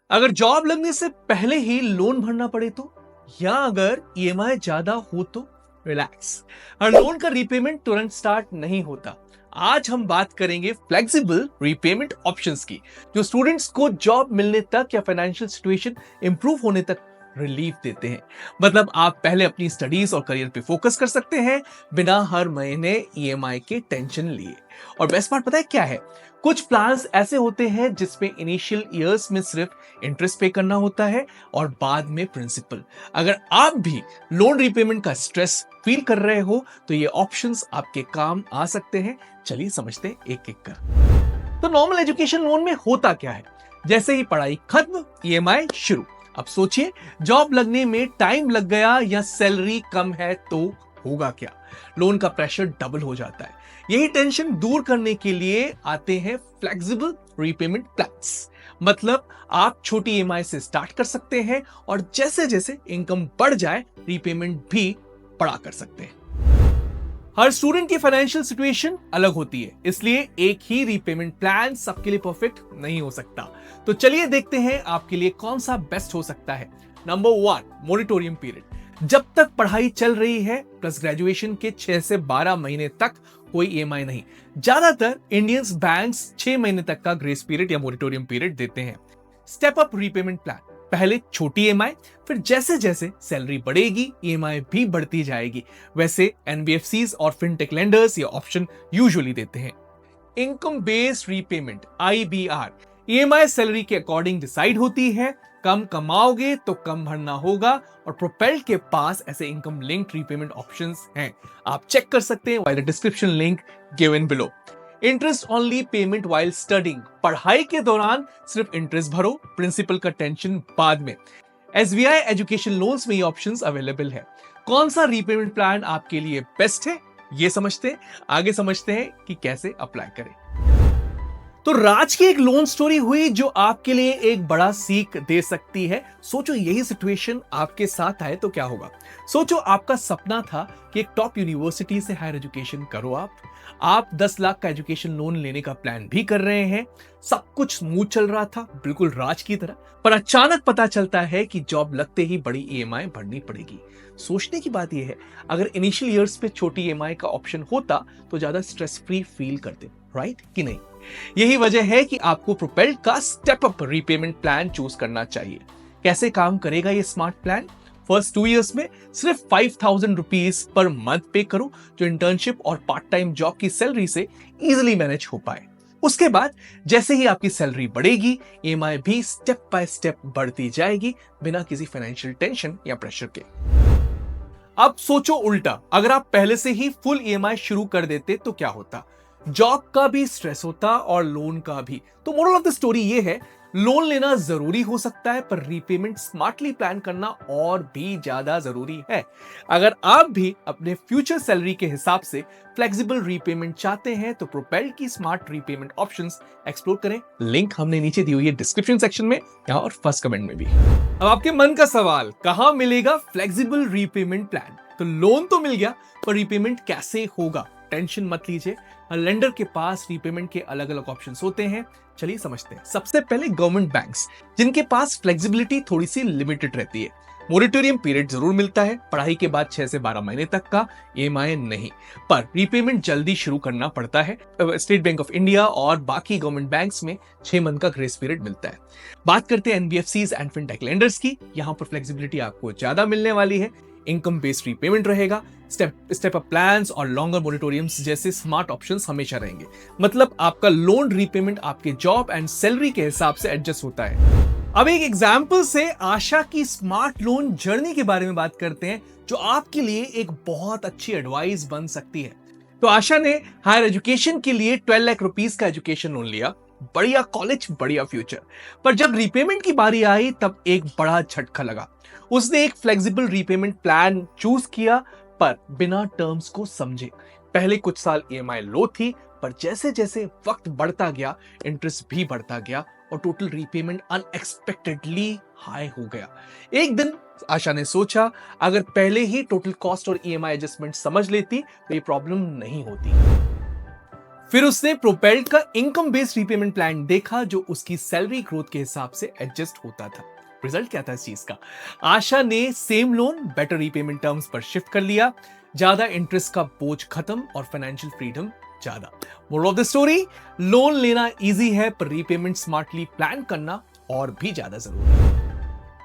अगर जॉब लगने से पहले ही लोन भरना पड़े तो, या अगर ईएमआई ज्यादा हो तो रिलैक्स, हर लोन का रीपेमेंट तुरंत स्टार्ट नहीं होता। आज हम बात करेंगे फ्लेक्सिबल रीपेमेंट ऑप्शंस की, जो स्टूडेंट्स को जॉब मिलने तक या फाइनेंशियल सिचुएशन इंप्रूव होने तक रिलीफ देते हैं। मतलब आप पहले अपनी स्टडीज और करियर पे फोकस कर सकते हैं बिना हर महीने ईएमआई के टेंशन लिए। और बेस्ट पार्ट पता है क्या है? कुछ प्लान्स ऐसे होते हैं जिसमें इनिशियल ईयर्स में सिर्फ इंटरेस्ट पे करना होता है और बाद में प्रिंसिपल। अगर आप भी लोन रीपेमेंट का स्ट्रेस फील कर रहे हो तो ये ऑप्शंस आपके काम आ सकते हैं। चलिए समझते हैं एक एक कर। तो नॉर्मल एजुकेशन लोन में होता क्या है? जैसे ही पढ़ाई खत्म, ईएमआई शुरू। अब सोचिए, जॉब लगने में टाइम लग गया या सैलरी कम है तो होगा क्या? लोन का प्रेशर डबल हो जाता है। यही टेंशन दूर करने के लिए आते हैं फ्लेक्सिबल रीपेमेंट प्लान्स। मतलब आप छोटी ईएमआई से स्टार्ट कर सकते हैं और जैसे जैसे इनकम बढ़ जाए रीपेमेंट भी बड़ा कर सकते हैं। हर स्टूडेंट की फाइनेंशियल सिचुएशन अलग होती है, इसलिए एक ही रीपेमेंट प्लान सबके लिए परफेक्ट नहीं हो सकता। तो चलिए देखते हैं आपके लिए कौन सा बेस्ट हो सकता है। Number 1, moratorium period. जब तक पढ़ाई चल रही है प्लस ग्रेजुएशन के 6 से 12 महीने तक कोई ईएमआई नहीं। ज्यादातर इंडियंस बैंक्स 6 महीने तक का ग्रेस पीरियड या मोरेटोरियम पीरियड देते हैं। स्टेप अप रीपेमेंट प्लान, पहले छोटी ईएमआई, फिर जैसे जैसे सैलरी बढ़ेगी ईएमआई भी बढ़ती जाएगी। वैसे एनबीएफसीज और फिनटेक लेंडर्स ये ऑप्शन यूजुअली देते हैं। Income based repayment IBR, EMI salary के अकॉर्डिंग डिसाइड होती है। कम कमाओगे तो कम भरना होगा और प्रोपेल्ड के पास ऐसे इनकम लिंक्ड रीपेमेंट ऑप्शंस हैं। आप चेक कर सकते हैं by the description link given below. Interest only payment while studying, पढ़ाई के दौरान सिर्फ इंटरेस्ट भरो, प्रिंसिपल का टेंशन बाद में। एसबीआई एजुकेशन लोन्स में ये ऑप्शंस अवेलेबल है। कौन सा रीपेमेंट प्लान आपके लिए बेस्ट है ये समझते हैं, आगे समझते हैं कि कैसे अप्लाई करें। तो राज की एक लोन स्टोरी हुई जो आपके लिए एक बड़ा सीख दे सकती है। सोचो यही सिचुएशन आपके साथ आए तो क्या होगा। सोचो आपका सपना था कि एक टॉप यूनिवर्सिटी से हायर एजुकेशन करो। आप 10 लाख का एजुकेशन लोन लेने का प्लान भी कर रहे हैं। सब कुछ स्मूथ चल रहा था, बिल्कुल राज की तरह। पर अचानक पता चलता है कि जॉब लगते ही बड़ी ईएमआई भरनी पड़ेगी। सोचने की बात यह है, अगर इनिशियल ईयर्स पे छोटी ईएमआई का ऑप्शन होता तो ज्यादा स्ट्रेस फ्री फील करते, राइट कि नहीं? यही वजह है कि आपको प्रोपेल्ड का step up repayment plan choose करना चाहिए। कैसे काम करेगा ये स्मार्ट प्लान? फर्स्ट 2 इयर्स में सिर्फ 5,000 रुपीज पर मंथ पे करो, जो इंटर्नशिप और पार्ट टाइम जॉब की सैलरी से इजीली मैनेज हो पाए। उसके बाद जैसे ही आपकी सैलरी बढ़ेगी, ईएमआई भी स्टेप बाय स्टेप बढ़ती जाएगी बिना किसी फाइनेंशियल टेंशन या प्रेशर के। अब सोचो उल्टा, अगर आप पहले से ही फुल ईएमआई शुरू कर देते तो क्या होता? जॉब का भी स्ट्रेस होता और लोन का भी। तो मोरल ऑफ द स्टोरी ये है, लोन लेना जरूरी हो सकता है पर रीपेमेंट स्मार्टली प्लान करना और भी ज्यादा जरूरी है। अगर आप भी अपने फ्यूचर सैलरी के हिसाब से फ्लेक्सिबल रीपेमेंट चाहते हैं तो प्रोपेल्ड की स्मार्ट रीपेमेंट ऑप्शंस एक्सप्लोर करें। लिंक हमने नीचे दी हुई है डिस्क्रिप्शन सेक्शन में या और फर्स्ट कमेंट में भी। अब आपके मन का सवाल, कहां मिलेगा फ्लेक्सिबल रीपेमेंट प्लान? तो लोन तो मिल गया पर रीपेमेंट कैसे होगा? टेंशन मत लीजिए, लेंडर के पास रीपेमेंट के अलग अलग ऑप्शंस होते हैं। चलिए समझते हैं। सबसे पहले गवर्नमेंट बैंक्स, जिनके पास फ्लेक्सिबिलिटी थोड़ी सी लिमिटेड रहती है। मोरेटोरियम पीरियड जरूर मिलता है, पढ़ाई के बाद 6 से 12 महीने तक का, ईएमआई नहीं, पर रीपेमेंट जल्दी शुरू करना पड़ता है। स्टेट बैंक ऑफ इंडिया और बाकी गवर्नमेंट बैंक्स में 6 मंथ का ग्रेस पीरियड मिलता है। बात करते हैं एनबीएफसीज एंड फिनटेक लेंडर्स की। यहां पर फ्लेक्सिबिलिटी आपको ज्यादा मिलने वाली है। इनकम बेस्ड रीपेमेंट रहेगा, स्टेप अप प्लान्स और लॉन्गर मोरेटोरियम्स जैसे स्मार्ट ऑप्शंस हमेशा रहेंगे। मतलब आपका लोन रीपेमेंट आपके जॉब एंड सैलरी के हिसाब से एडजस्ट होता है। अब एक एग्जांपल से आशा की स्मार्ट लोन जर्नी के बारे में बात करते हैं, जो आपके लिए एक बहुत अच्छी एडवाइस बन सकती है। तो आशा ने हायर एजुकेशन के लिए 12 लाख रुपीस का एजुकेशन लोन लिया। बढ़िया कॉलेज, बढ़िया फ्यूचर। पर जब रीपेमेंट की बारी आई तब एक बड़ा झटका लगा। उसने एक फ्लेक्सिबल रीपेमेंट प्लान चूज किया पर बिना टर्म्स को समझे। पहले कुछ साल ईएमआई लो थी, पर जैसे जैसे वक्त बढ़ता गया इंटरेस्ट भी बढ़ता गया और टोटल रीपेमेंट अनएक्सपेक्टेडली हाई हो गया। एक दिन आशा ने सोचा, अगर पहले ही टोटल कॉस्ट और ईएमआई एडजस्टमेंट समझ लेती तो ये प्रॉब्लम नहीं होती। फिर उसने प्रोपेल्ड का इनकम बेस्ड रीपेमेंट प्लान देखा जो उसकी सैलरी ग्रोथ के हिसाब से एडजस्ट होता था। रिजल्ट क्या था इस चीज का? आशा ने same loan better repayment terms पर शिफ्ट कर लिया, ज्यादा इंटरेस्ट का बोझ खत्म और फाइनेंशियल फ्रीडम ज्यादा। Moral of the story, loan लेना इजी है पर रीपेमेंट स्मार्टली प्लान करना और भी ज्यादा जरूरी है।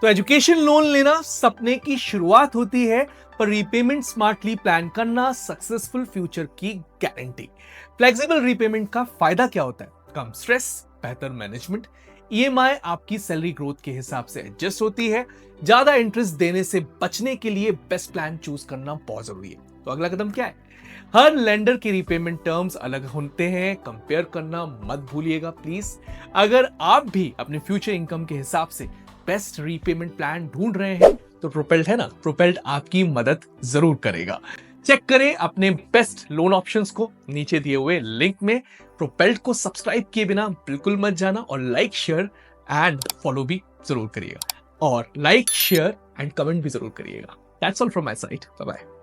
तो एजुकेशन लोन लेना सपने की शुरुआत होती है पर रीपेमेंट स्मार्टली प्लान करना सक्सेसफुल फ्यूचर की गारंटी। फ्लेक्सिबल रीपेमेंट का फायदा क्या होता है? कम स्ट्रेस, बेहतर मैनेजमेंट, ईएमआई आपकी सैलरी ग्रोथ के हिसाब से एडजस्ट होती है, ज्यादा इंटरेस्ट देने से बचने के लिए बेस्ट प्लान चूज करना बहुत जरूरी है। तो अगला कदम क्या है? हर लेंडर के रीपेमेंट टर्म्स अलग होते हैं, कंपेयर करना मत भूलिएगा प्लीज। अगर आप भी अपने फ्यूचर इनकम के हिसाब से बेस्ट रीपेमेंट प्लान ढूंढ रहे हैं तो प्रोपेल्ड है ना, प्रोपेल्ड आपकी मदद जरूर करेगा। चेक करें अपने बेस्ट लोन ऑप्शंस को नीचे दिए हुए लिंक में। प्रोपेल्ड को सब्सक्राइब किए बिना बिल्कुल मत जाना और लाइक, शेयर एंड फॉलो भी जरूर करिएगा और लाइक, शेयर एंड कमेंट भी जरूर करिएगा। That's all from my side. Bye bye.